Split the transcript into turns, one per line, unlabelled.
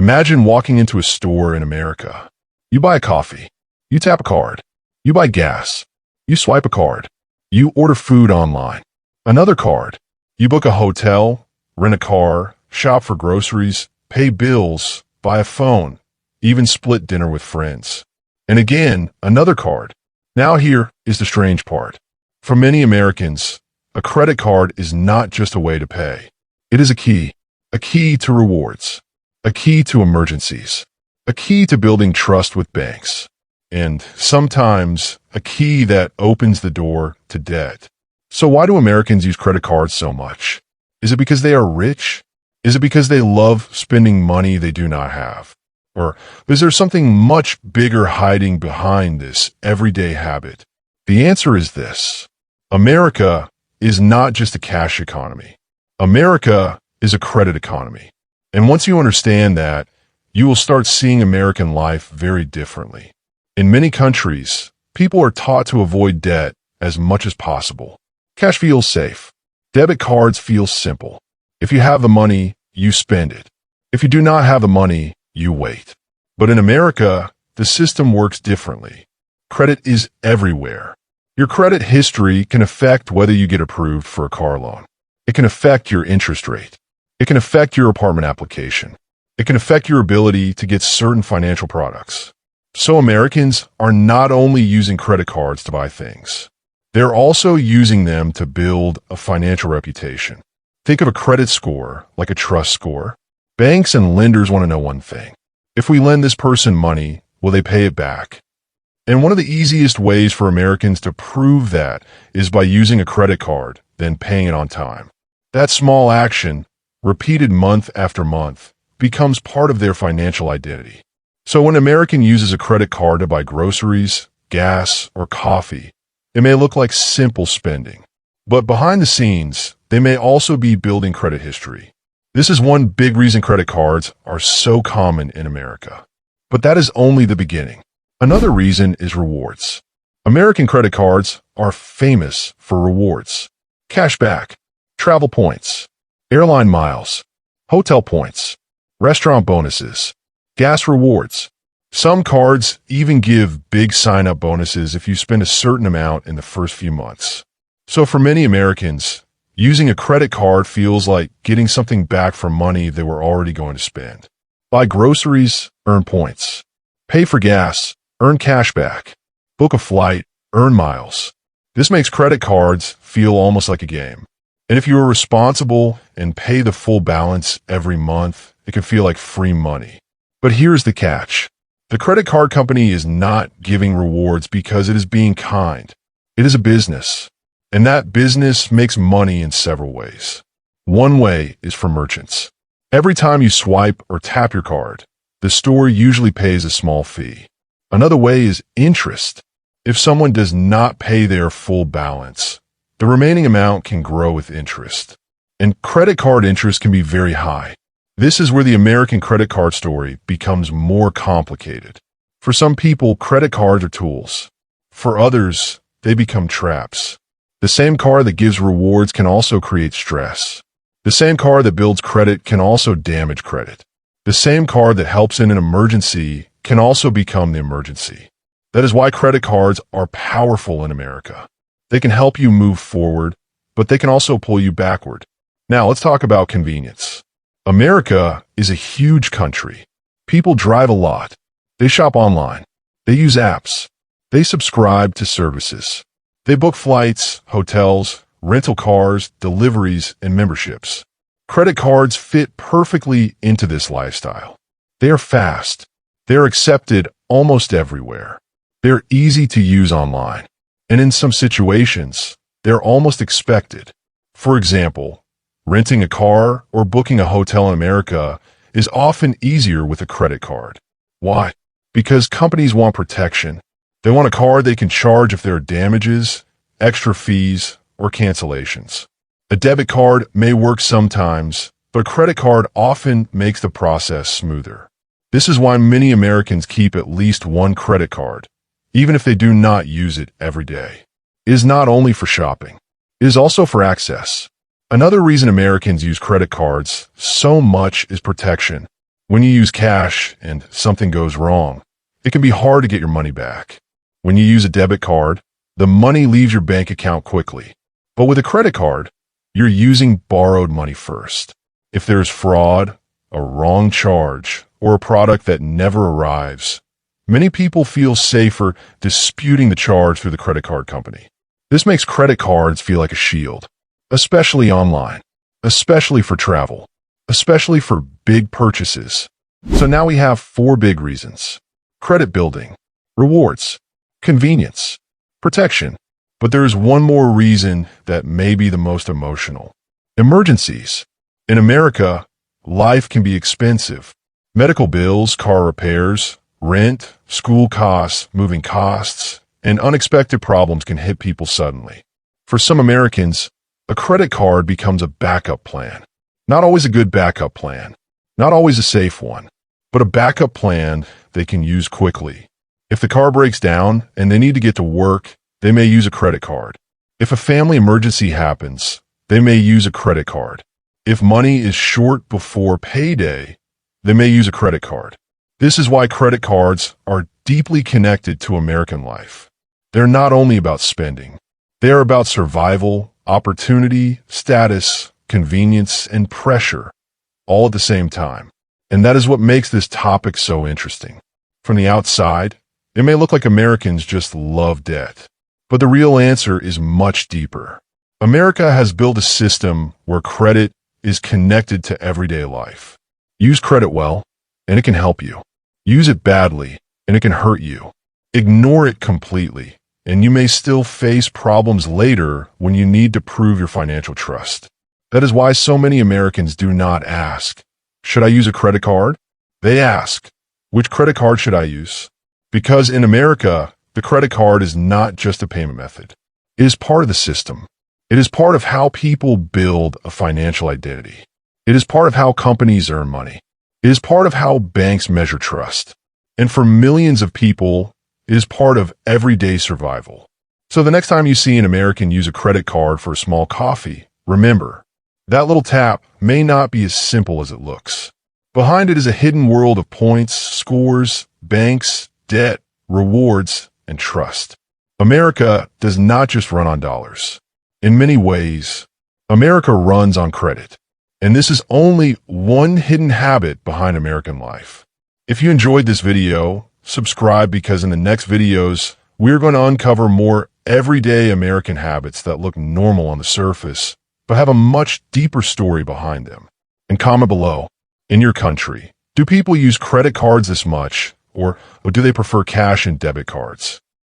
Imagine walking into a store in America. You buy a coffee. You tap a card. You buy gas. You swipe a card. You order food online. Another card. You book a hotel, rent a car, shop for groceries, pay bills, buy a phone, even split dinner with friends. And again, another card. Now here is the strange part. For many Americans, a credit card is not just a way to pay. It is a key to rewards, a key to emergencies, a key to building trust with banks, and sometimes a key that opens the door to debt. So why do Americans use credit cards so much? Is it because they are rich? Is it because they love spending money they do not have? Or is there something much bigger hiding behind this everyday habit? The answer is this. America is not just a cash economy. America is a credit economy. And once you understand that, you will start seeing American life very differently. In many countries, people are taught to avoid debt as much as possible. Cash feels safe. Debit cards feel simple. If you have the money, you spend it. If you do not have the money, you wait. But in America, the system works differently. Credit is everywhere. Your credit history can affect whether you get approved for a car loan. It can affect your interest rate. It can affect your apartment application. It can affect your ability to get certain financial products. So Americans are not only using credit cards to buy things. They're also using them to build a financial reputation. Think of a credit score like a trust score. Banks and lenders want to know one thing. If we lend this person money, will they pay it back? And one of the easiest ways for Americans to prove that is by using a credit card, then paying it on time. That small action, repeated month after month, becomes part of their financial identity. So when an American uses a credit card to buy groceries, gas, or coffee, it may look like simple spending. But behind the scenes, they may also be building credit history. This is one big reason credit cards are so common in America. But that is only the beginning. Another reason is rewards. American credit cards are famous for rewards. Cashback, travel points, airline miles, hotel points, restaurant bonuses, gas rewards. Some cards even give big sign-up bonuses if you spend a certain amount in the first few months. So for many Americans, using a credit card feels like getting something back for money they were already going to spend. Buy groceries, earn points. Pay for gas, earn cash back. Book a flight, earn miles. This makes credit cards feel almost like a game. And if you are responsible and pay the full balance every month, it can feel like free money. But here's the catch. The credit card company is not giving rewards because it is being kind. It is a business. And that business makes money in several ways. One way is for merchants. Every time you swipe or tap your card, the store usually pays a small fee. Another way is interest. If someone does not pay their full balance, the remaining amount can grow with interest. And credit card interest can be very high. This is where the American credit card story becomes more complicated. For some people, credit cards are tools. For others, they become traps. The same card that gives rewards can also create stress. The same card that builds credit can also damage credit. The same card that helps in an emergency can also become the emergency. That is why credit cards are powerful in America. They can help you move forward, but they can also pull you backward. Now let's talk about convenience. America is a huge country. People drive a lot. They shop online. They use apps. They subscribe to services. They book flights, hotels, rental cars, deliveries, and memberships. Credit cards fit perfectly into this lifestyle. They are fast. They are accepted almost everywhere. They're easy to use online. And in some situations, they're almost expected. For example, renting a car or booking a hotel in America is often easier with a credit card. Why? Because companies want protection. They want a card they can charge if there are damages, extra fees, or cancellations. A debit card may work sometimes, but a credit card often makes the process smoother. This is why many Americans keep at least one credit card, even if they do not use it every day. It is not only for shopping. It is also for access. Another reason Americans use credit cards so much is protection. When you use cash and something goes wrong, it can be hard to get your money back. When you use a debit card, the money leaves your bank account quickly. But with a credit card, you're using borrowed money first. If there's fraud, a wrong charge, or a product that never arrives, many people feel safer disputing the charge through the credit card company. This makes credit cards feel like a shield, especially online, especially for travel, especially for big purchases. So now we have 4 big reasons: credit building, rewards, convenience, protection. But there is one more reason that may be the most emotional: emergencies. In America, life can be expensive. Medical bills, car repairs, rent, school costs, moving costs, and unexpected problems can hit people suddenly. For some Americans, a credit card becomes a backup plan. Not always a good backup plan, not always a safe one, but a backup plan they can use quickly. If the car breaks down and they need to get to work, they may use a credit card. If a family emergency happens, they may use a credit card. If money is short before payday, they may use a credit card. This is why credit cards are deeply connected to American life. They're not only about spending. They are about survival, opportunity, status, convenience, and pressure, all at the same time. And that is what makes this topic so interesting. From the outside, it may look like Americans just love debt. But the real answer is much deeper. America has built a system where credit is connected to everyday life. Use credit well, and it can help you. Use it badly, and it can hurt you. Ignore it completely, and you may still face problems later when you need to prove your financial trust. That is why so many Americans do not ask, "Should I use a credit card?" They ask, "Which credit card should I use?" Because in America, the credit card is not just a payment method. It is part of the system. It is part of how people build a financial identity. It is part of how companies earn money. It is part of how banks measure trust. And for millions of people, it is part of everyday survival. So the next time you see an American use a credit card for a small coffee, remember, that little tap may not be as simple as it looks. Behind it is a hidden world of points, scores, banks, debt, rewards, and trust. America does not just run on dollars. In many ways, America runs on credit. And this is only one hidden habit behind American life. If you enjoyed this video, subscribe, because in the next videos, we're going to uncover more everyday American habits that look normal on the surface, but have a much deeper story behind them. And comment below, in your country, do people use credit cards this much, or do they prefer cash and debit cards?